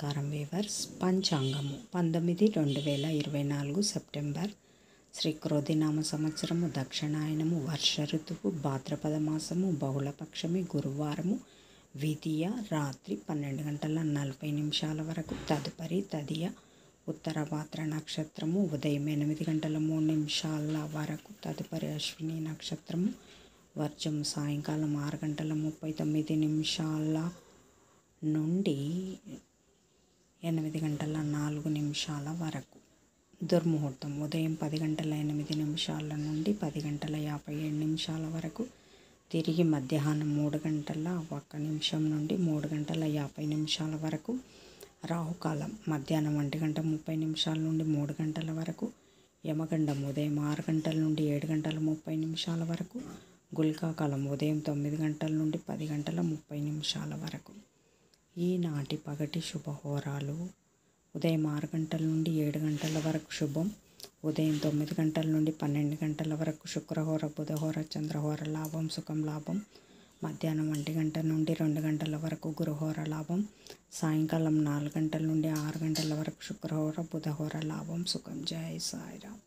నమస్కారం weavers. పంచాంగము 19/2024 September. Shri క్రోధినామ సంవత్సరము, దక్షిణాయనము, వర్ష ఋతువు, భాద్రపద మాసము, బహుళపక్షమి, గురువారము, విధియ రాత్రి 12:40 వరకు. తదుపరి తదియ ఉత్తరభాద్ర నక్షత్రము ఉదయం 8:03 వరకు. తదుపరి అశ్విని నక్షత్రము వర్జము సాయంకాలం 6:39 నుండి 8:04 వరకు. దుర్ముహూర్తం ఉదయం 10:08 నుండి 10:57 వరకు. తిరిగి మధ్యాహ్నం 3:01 నుండి 3:50 వరకు. రాహుకాలం మధ్యాహ్నం 1:30 నుండి 3 గంటల వరకు. యమగండం ఉదయం 6 గంటల నుండి 7:30 వరకు. గుళికాకాలం ఉదయం 9 గంటల నుండి 10:30 వరకు. ఈనాటి పగటి శుభహోరాలు: ఉదయం 6 గంటల నుండి 7 గంటల వరకు శుభం. ఉదయం 9 గంటల నుండి 12 గంటల వరకు శుక్రహోర, బుధహోర, చంద్రహోర లాభం, సుఖం లాభం. మధ్యాహ్నం 1 గంట నుండి 2 గంటల వరకు గురుహోర లాభం. సాయంకాలం 4 గంటల నుండి 6 గంటల వరకు శుక్రహోర, బుధహోర లాభం, సుఖం. జై సాయిరామ్.